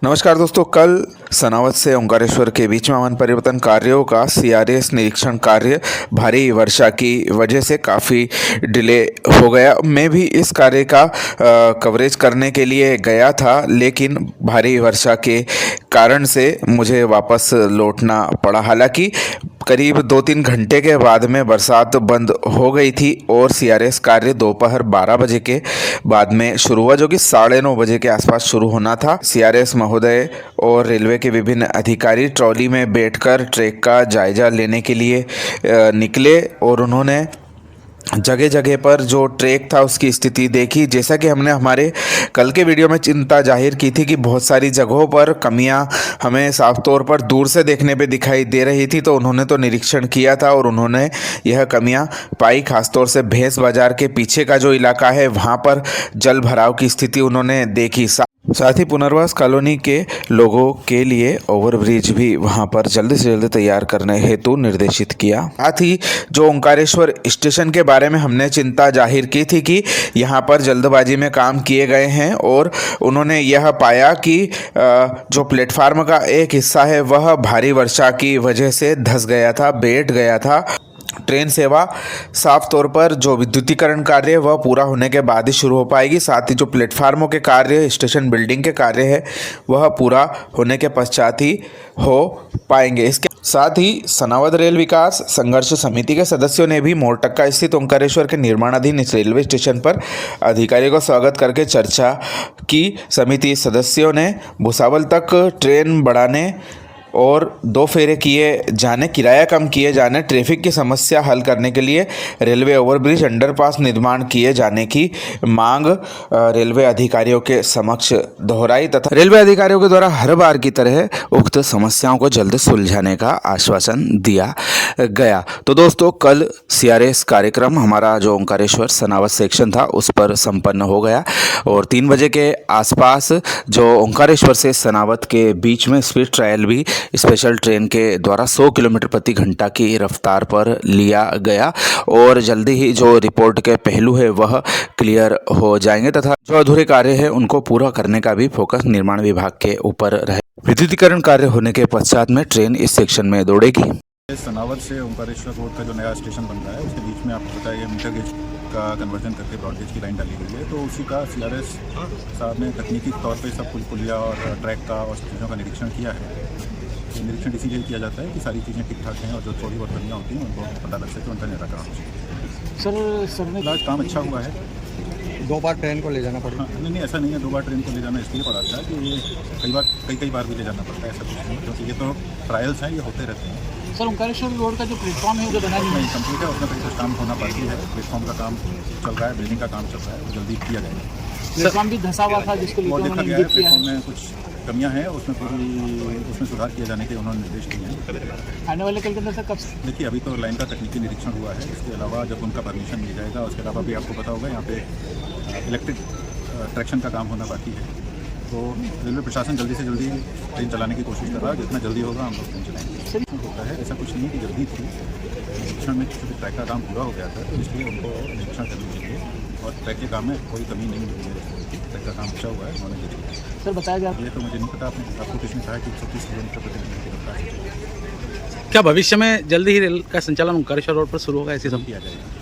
नमस्कार दोस्तों, कल सनावद से ओंकारेश्वर के बीच में वन परिवर्तन कार्यों का सीआरएस निरीक्षण कार्य भारी वर्षा की वजह से काफ़ी डिले हो गया। मैं भी इस कार्य का कवरेज करने के लिए गया था, लेकिन भारी वर्षा के कारण से मुझे वापस लौटना पड़ा। हालांकि करीब 2-3 घंटे के बाद में बरसात बंद हो गई थी और सीआरएस कार्य दोपहर 12 बजे के बाद में शुरू हुआ, जो कि 9:30 बजे के आसपास शुरू होना था। सीआरएस महोदय और रेलवे के विभिन्न अधिकारी ट्रॉली में बैठकर ट्रैक का जायजा लेने के लिए निकले और उन्होंने जगह जगह पर जो ट्रैक था उसकी स्थिति देखी। जैसा कि हमने हमारे कल के वीडियो में चिंता जाहिर की थी कि बहुत सारी जगहों पर कमियां हमें साफ तौर पर दूर से देखने पे दिखाई दे रही थी, तो उन्होंने तो निरीक्षण किया था और उन्होंने यह कमियां पाई। खासतौर से भैंस बाजार के पीछे का जो इलाका है वहां पर जल भराव की स्थिति उन्होंने देखी। साथ ही पुनर्वास कॉलोनी के लोगों के लिए ओवरब्रिज भी वहां पर जल्द से जल्द तैयार करने हेतु निर्देशित किया। साथ ही जो ओंकारेश्वर स्टेशन के बारे में हमने चिंता जाहिर की थी कि यहां पर जल्दबाजी में काम किए गए हैं और उन्होंने यह पाया कि जो प्लेटफार्म का एक हिस्सा है वह भारी वर्षा की वजह से धंस गया था, बैठ गया था। ट्रेन सेवा साफ तौर पर जो विद्युतीकरण कार्य है वह पूरा होने के बाद ही शुरू हो पाएगी। साथ ही जो प्लेटफार्मों के कार्य, स्टेशन बिल्डिंग के कार्य है वह पूरा होने के पश्चात ही हो पाएंगे। इसके साथ ही सनावद रेल विकास संघर्ष समिति के सदस्यों ने भी मोरटक्का स्थित ओंकारेश्वर के निर्माणाधीन इस रेलवे स्टेशन पर अधिकारियों का स्वागत करके चर्चा की। समिति सदस्यों ने भुसावल तक ट्रेन बढ़ाने और 2 फेरे किए जाने, किराया कम किए जाने, ट्रैफिक की समस्या हल करने के लिए रेलवे ओवरब्रिज, अंडरपास निर्माण किए जाने की मांग रेलवे अधिकारियों के समक्ष दोहराई तथा रेलवे अधिकारियों के द्वारा हर बार की तरह उक्त समस्याओं को जल्द सुलझाने का आश्वासन दिया गया। तो दोस्तों, कल सीआरएस कार्यक्रम हमारा जो ओंकारेश्वर सनावद सेक्शन था उस पर संपन्न हो गया और 3 बजे के आसपास जो ओंकारेश्वर से सनावद के बीच में स्पीड ट्रायल भी स्पेशल ट्रेन के द्वारा 100 किलोमीटर प्रति घंटा की रफ्तार पर लिया गया और जल्दी ही जो रिपोर्ट के पहलू है वह क्लियर हो जाएंगे तथा जो अधूरे कार्य है उनको पूरा करने का भी फोकस निर्माण विभाग के ऊपर रहे। विद्युतीकरण कार्य होने के पश्चात में ट्रेन इस सेक्शन में दौड़ेगी। सनावद से ओंकारेश्वर रोड का जो नया स्टेशन बन रहा है उसके बीच में आपको पता है मीटर गेज का कन्वर्जन करके ब्रॉड गेज की लाइन डाली गई है, तो उसी का सीआरएस साहब ने तकनीकी तौर पे सब पुलिया और ट्रैक का और चीज़ों का निरीक्षण किया है। निरीक्षण इसीलिए किया जाता है कि सारी चीज़ें ठीक ठाक हैं और जो थोड़ी बहुत कमियाँ होती हैं उनको पता लग सके, उनका निराकरण हो सके। सर ने आज काम अच्छा हुआ है। 2 बार ट्रेन को ले जाना पड़ा? नहीं, ऐसा नहीं है। 2 बार ट्रेन को ले जाना इसलिए पड़ा था कि ये कई बार भी ले जाना पड़ता है, ऐसा कुछ नहीं, क्योंकि ये तो ट्रायल्स हैं, ये होते रहते हैं। सर, ओंकारेश्वर रोड का जो प्लेटफॉर्म है वो बना नहीं कंप्लीट है, उसमें कहीं कुछ काम होना बाकी है। प्लेटफॉर्म का काम चल रहा है, बिल्डिंग का काम चल रहा है, वो जल्दी किया जाएगा। प्लेटफॉर्म भी धंसा हुआ था जिसको वो देखा गया है, प्लेटफॉर्म में कुछ कमियां हैं, उसमें सुधार किए जाने के उन्होंने निर्देश दिए हैं। आने वाले कल के अंदर कब? देखिए, अभी तो लाइन का तकनीकी निरीक्षण हुआ है, इसके अलावा जब उनका परमिशन मिल जाएगा उसके अलावा भी आपको पता होगा यहाँ पे इलेक्ट्रिक ट्रैक्शन का काम होना बाकी है, तो रेलवे प्रशासन जल्दी से जल्दी ट्रेन चलाने की कोशिश कर रहा है। जितना जल्दी होगा हम लोग ट्रेन चलाएंगे। होता है, ऐसा कुछ नहीं कि जल्दी थी, निरीक्षण में क्योंकि ट्रैक का काम पूरा हो गया था, तो इसलिए उनको निरीक्षण करने के लिए और ट्रैक के काम में कोई कमी नहीं मिली है। ट्रैक का काम अच्छा हुआ है, उन्होंने देखा। सर, बताया जाए ये तो मुझे नहीं पता, आपको किसने कहा कि 130 किलोमीटर प्रति घंटे की रफ्तार से क्या भविष्य में जल्दी ही रेल का संचालन ओंकारेश्वर रोड पर शुरू होगा, ऐसे सब किया जाएगा।